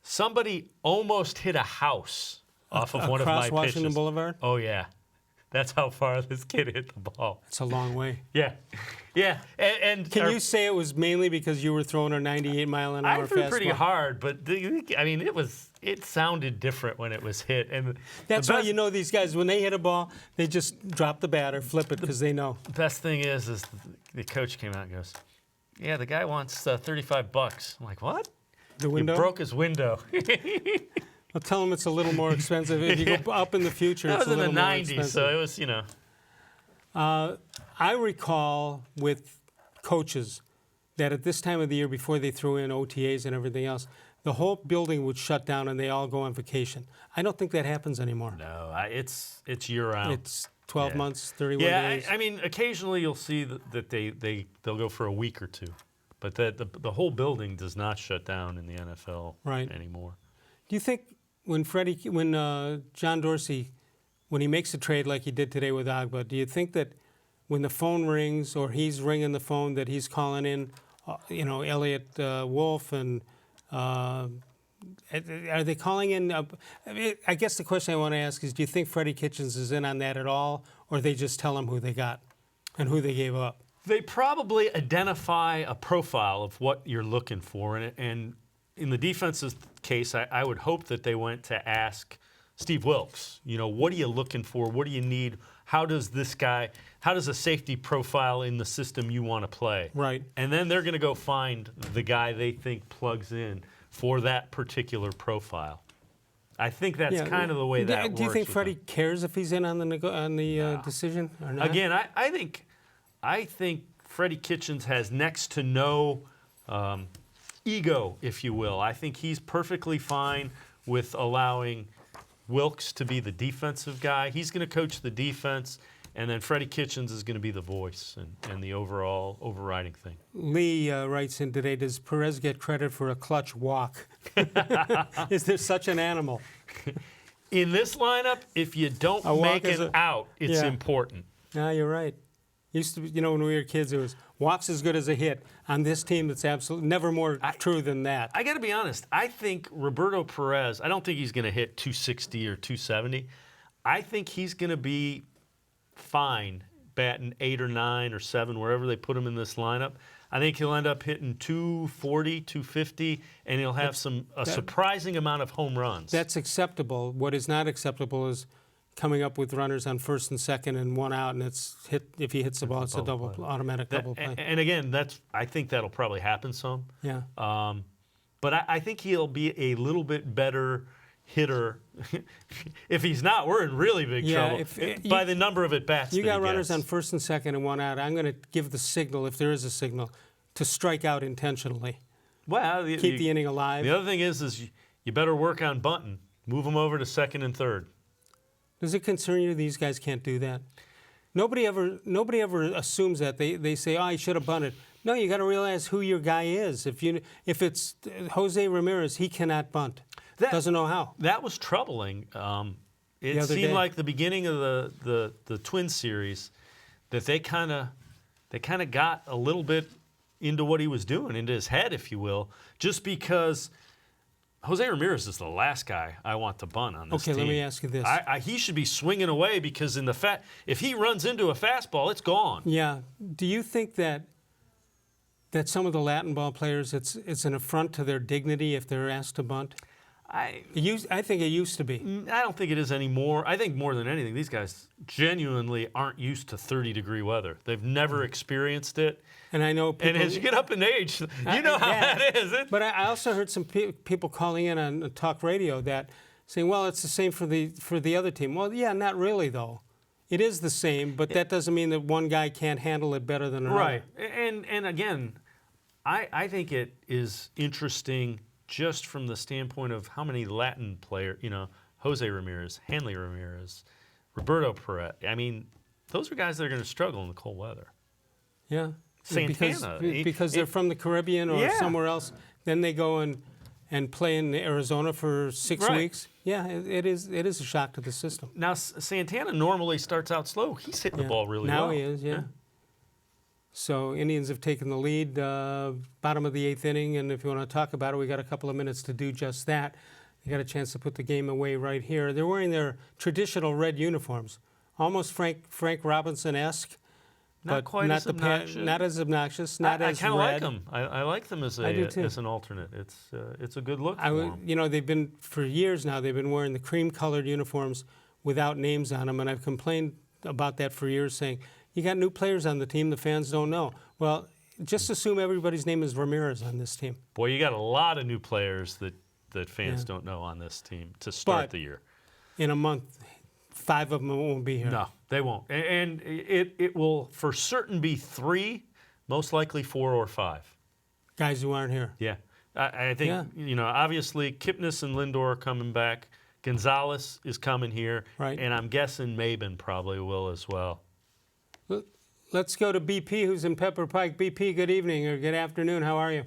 Somebody almost hit a house off of one of my pitches. Across Washington Boulevard? Oh, yeah. That's how far this kid hit the ball. It's a long way. Yeah. Yeah. And can you say it was mainly because you were throwing a 98-mile-an-hour fastball? I threw pretty hard, but it sounded different when it was hit. And that's why you know these guys, when they hit a ball, they just drop the bat or flip it because they know. The best thing is the coach came out and goes, "Yeah, the guy wants $35." I'm like, "What?" The window? You broke his window. I'll tell him it's a little more expensive. If you go up in the future, it's a little more expensive. That was in the 90s, so it was, I recall with coaches that at this time of the year, before they threw in OTAs and everything else, the whole building would shut down and they all go on vacation. I don't think that happens anymore. No, it's year-round. It's 12 months, 31 days. Yeah, I mean, occasionally you'll see that they'll go for a week or two. But the whole building does not shut down in the NFL anymore. Do you think when John Dorsey, when he makes a trade like he did today with Agba, do you think that when the phone rings or he's ringing the phone that he's calling in, Elliot Wolf and are they calling in? I guess the question I want to ask is, do you think Freddie Kitchens is in on that at all, or they just tell him who they got and who they gave up? They probably identify a profile of what you're looking for, and in the defense's case, I would hope that they went to ask Steve Wilks, what are you looking for? What do you need? How does a safety profile in the system you want to play? Right. And then they're going to go find the guy they think plugs in for that particular profile. I think that's kind of the way that works. Do you think Freddie cares if he's in on the decision or not? Again, I think Freddie Kitchens has next to no ego, if you will. I think he's perfectly fine with allowing Wilks to be the defensive guy. He's going to coach the defense, and then Freddie Kitchens is going to be the voice and the overall overriding thing. Lee writes in today, does Perez get credit for a clutch walk? Is there such an animal? In this lineup, if you don't make an out, it's important. No, you're right. Used to, when we were kids, it was walks as good as a hit. On this team, that's absolutely never more true than that. I got to be honest. I think Roberto Perez, I don't think he's going to hit 260 or 270. I think he's going to be fine batting 8 or 9 or 7, wherever they put him in this lineup. I think he'll end up hitting 240, 250, and he'll have a surprising amount of home runs. That's acceptable. What is not acceptable is coming up with runners on first and second and 1 out, and if he hits the ball, it's a automatic double play. And again, I think that'll probably happen some. Yeah. But I think he'll be a little bit better hitter. If he's not, we're in really big trouble by the number of at-bats. You got runners on first and second and 1 out. I'm going to give the signal, if there is a signal, to strike out intentionally. Well, keep the inning alive. The other thing is you better work on bunting. Move them over to second and third. Does it concern you these guys can't do that? Nobody ever assumes that. They say, oh, he should have bunted. No, you got to realize who your guy is. If it's Jose Ramirez, he cannot bunt. Doesn't know how. That was troubling. It seemed like the beginning of the Twins series that they kind of got a little bit into what he was doing, into his head, if you will, just because Jose Ramirez is the last guy I want to bunt on this team. Okay, let me ask you this. He should be swinging away because if he runs into a fastball, it's gone. Yeah. Do you think that some of the Latin ball players, it's an affront to their dignity if they're asked to bunt? I think it used to be. I don't think it is anymore. I think more than anything, these guys genuinely aren't used to 30-degree weather. They've never experienced it. And I know people, and as you get up in age, you know how that is. But I also heard some people calling in on talk radio that saying, well, it's the same for the other team. Well, yeah, not really, though. It is the same, but that doesn't mean that one guy can't handle it better than another. Right. And again, I think it is interesting just from the standpoint of how many Latin players, Jose Ramirez, Hanley Ramirez, Roberto Perez. I mean, those are guys that are going to struggle in the cold weather. Yeah. Santana. Because they're from the Caribbean or somewhere else. Then they go and play in Arizona for 6 weeks. Yeah, it is a shock to the system. Now, Santana normally starts out slow. He's hitting the ball really well. Now he is, yeah. So Indians have taken the lead, bottom of the 8th inning, and if you want to talk about it, we got a couple of minutes to do just that. They got a chance to put the game away right here. They're wearing their traditional red uniforms, almost Frank Robinson-esque. Not quite as obnoxious. Not as obnoxious, not as red. I kind of like them. I like them as an alternate. It's a good look for them. They've been, for years now, they've been wearing the cream-colored uniforms without names on them, and I've complained about that for years, saying, you got new players on the team, the fans don't know. Well, just assume everybody's name is Ramirez on this team. Boy, you got a lot of new players that fans don't know on this team to start the year. In a month, 5 of them won't be here. No, they won't. And it will for certain be 3, most likely 4 or 5. Guys who aren't here. Yeah. I think, obviously Kipnis and Lindor are coming back. Gonzalez is coming here. Right. And I'm guessing Maben probably will as well. Let's go to BP, who's in Pepper Pike. BP, good evening or good afternoon. How are you?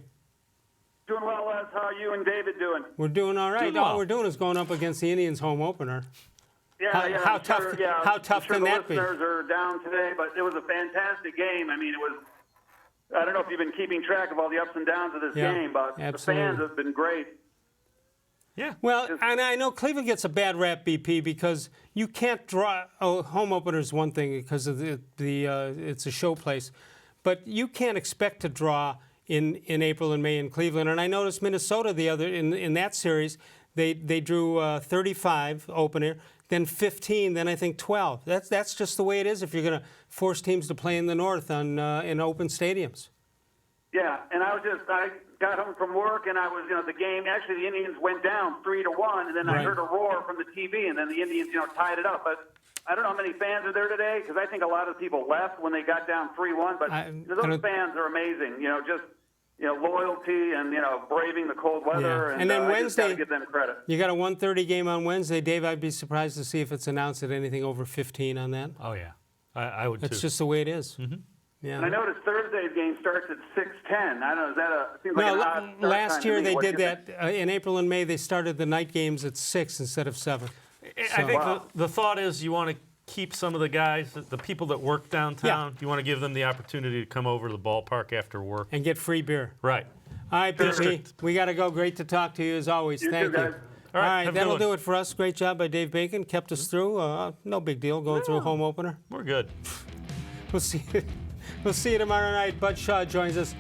Doing well, Les. How are you and David doing? We're doing all right. All we're doing is going up against the Indians' home opener. How tough can that be? The listeners are down today, but it was a fantastic game. I mean, I don't know if you've been keeping track of all the ups and downs of this game, but the fans have been great. Yeah. Well, and I know Cleveland gets a bad rap, BP, because you can't draw. Home opener is one thing because of it's a show place, but you can't expect to draw in April and May in Cleveland. And I noticed Minnesota in that series, they drew 35 opener, then 15, then I think 12. That's just the way it is if you're going to force teams to play in the North in open stadiums. Yeah, and I got home from work, and I was, the game, actually the Indians went down 3-1, and then I heard a roar from the TV, and then the Indians, tied it up. But I don't know how many fans are there today, because I think a lot of people left when they got down 3-1, but those fans are amazing, loyalty and, braving the cold weather. Yeah. And then Wednesday, I give them credit. You got a 1:30 game on Wednesday. Dave, I'd be surprised to see if it's announced at anything over 15 on that. Oh, yeah. I would, too. That's just the way it is. Mm-hmm. Yeah. And I noticed Thursday's game starts at 6:10. I don't know, seems like an odd start last time year to me. they What do did you that. In April and May, they started the night games at 6 instead of 7. I think the thought is you want to keep some of the guys, the people that work downtown, you want to give them the opportunity to come over to the ballpark after work. And get free beer. Right. All right, BP, we got to go. Great to talk to you as always. Thank you. Guys. All right, that'll do it for us. Great job by Dave Bacon. Kept us through. No big deal going through a home opener. We're good. We'll see you tomorrow night. Bud Shaw joins us.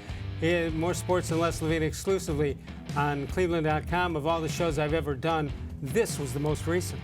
More sports and less Levine exclusively on cleveland.com. Of all the shows I've ever done, this was the most recent.